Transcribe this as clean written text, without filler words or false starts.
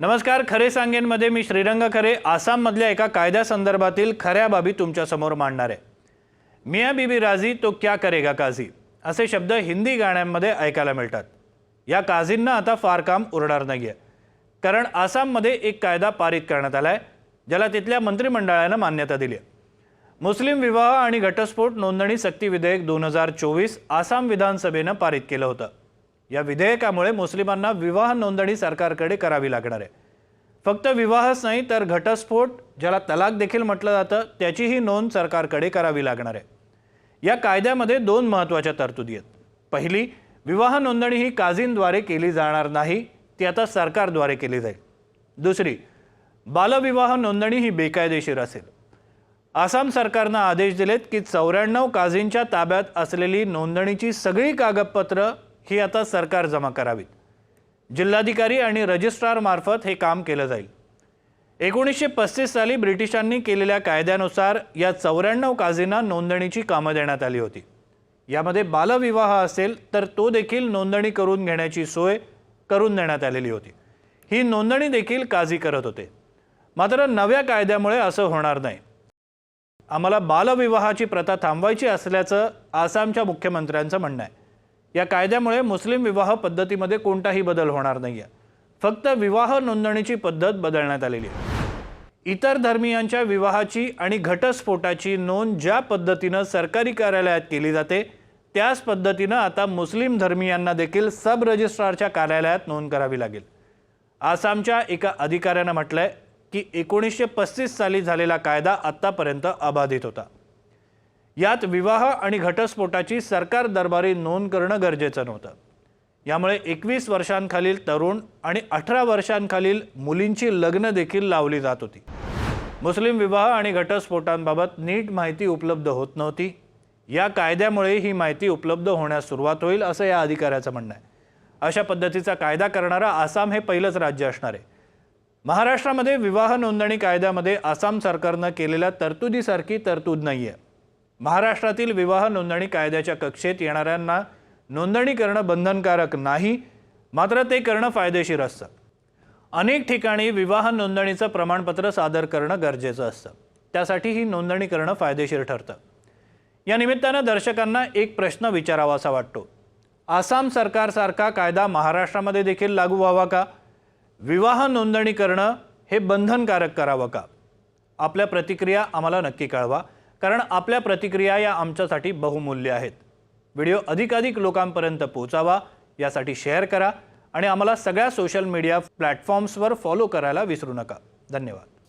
नमस्कार, खरे सांगेनमध्ये मी श्रीरंग खरे आसाममधल्या एका कायद्यासंदर्भातील खऱ्या बाबी तुमच्या समोर मांडणार आहे। मियाँ बीबी राजी तो क्या करेगा काझी असे शब्द हिंदी गाण्यांमध्ये ऐकायला मिळतात। या काझींना आता फार काम उरणार नाहीये, कारण आसाममध्ये एक कायदा पारित करण्यात आलाय ज्याला तिथल्या मंत्रिमंडळाने मान्यता दिली आहे। मुस्लिम विवाह आणि घटस्फोट नोंदणी सक्ती विधेयक 2024 आसाम विधानसभेने पारित केलं होतं। या विधेयकामुळे मुस्लिमांना विवाह नोंदणी सरकारकडे करावी लागणार आहे। फक्त विवाहच नाही तर घटस्फोट, ज्याला तलाक देखील म्हटलं जातं, त्याचीही नोंद सरकारकडे करावी लागणार आहे। या कायद्यामध्ये दोन महत्त्वाच्या तरतुदी आहेत। पहिली, विवाह नोंदणी ही काझींद्वारे केली जाणार नाही, ती आता सरकारद्वारे केली जाईल। दुसरी, बालविवाह नोंदणी ही बेकायदेशीर असेल। आसाम सरकारने आदेश दिलेत की 94 काझींच्या ताब्यात असलेली नोंदणीची सगळी कागदपत्र ही आता सरकार जमा करावीत। जिल्हाधिकारी आणि रजिस्ट्रार मार्फत हे काम केलं जाईल। 1935 साली ब्रिटिशांनी केलेल्या कायद्यानुसार या 94 काझींना नोंदणीची कामं देण्यात आली होती। यामध्ये बालविवाह असेल तर तो देखील नोंदणी करून घेण्याची सोय करून देण्यात आलेली होती। ही नोंदणी देखील काझी करत होते। मात्र नव्या कायद्यामुळे असं होणार नाही। आम्हाला बालविवाहाची प्रथा थांबवायची असल्याचं आसामच्या मुख्यमंत्र्यांचं म्हणणं आहे। या कायद्यामुळे मुस्लिम विवाह पद्धतीमध्ये कोणताही बदल होणार नाहीये, फक्त विवाह नोंदणीची पद्धत बदलण्यात आलेली आहे। इतर धर्मीयांच्या विवाहाची आणि घटस्फोटाची नोंद ज्या पद्धतीने सरकारी कार्यालयात केली जाते त्याच पद्धतीने आता मुस्लिम धर्मीयांना देखील सब रजिस्ट्रारच्या कार्यालयात नोंद करावी लागेल। आसामच्या एका अधिकाऱ्याने म्हटलंय की 1935 साली झालेला कायदा आतापर्यंत अबाधित होता। यात विवाह आणि घटस्फोटाची सरकार दरबारी नोंद करणं गरजेचं नव्हतं। यामुळे 21 वर्षांखालील तरुण आणि 18 वर्षांखालील मुलींची लग्न देखील लावली जात होती। मुस्लिम विवाह आणि घटस्फोटांबाबत नीट माहिती उपलब्ध होत नव्हती। या कायद्यामुळे ही माहिती उपलब्ध होण्यास सुरुवात होईल असं या अधिकाऱ्याचं म्हणणं आहे। अशा पद्धतीचा कायदा करणारा आसाम हे पहिलंच राज्य असणार आहे। महाराष्ट्रामध्ये विवाह नोंदणी कायद्यामध्ये आसाम सरकारने केलेल्या तरतुदीसारखी तरतूद नाहीये। महाराष्ट्रातील विवाह नोंदणी कायद्याच्या कक्षेत येणाऱ्यांना नोंदणी करणं बंधनकारक नाही, मात्र ते करणं फायदेशीर असतं। अनेक ठिकाणी विवाह नोंदणीचं प्रमाणपत्र सादर करणं गरजेचं असतं, त्यासाठी ही नोंदणी करणं फायदेशीर ठरतं। या निमित्तानं दर्शकांना एक प्रश्न विचारावासा वाटतो, आसाम सरकारसारखा कायदा महाराष्ट्रामध्ये देखील लागू व्हावा का? विवाह नोंदणी करणं हे बंधनकारक करावं का? आपल्या प्रतिक्रिया आम्हाला नक्की कळवा, कारण आपल्या प्रतिक्रिया या आमच्यासाठी बहुमूल्य आहेत। व्हिडिओ अधिकाधिक लोकांपर्यंत पोहोचावा यासाठी शेअर करा आणि आम्हाला सगळ्या सोशल मीडिया प्लॅटफॉर्म्सवर फॉलो करायला विसरू नका। धन्यवाद।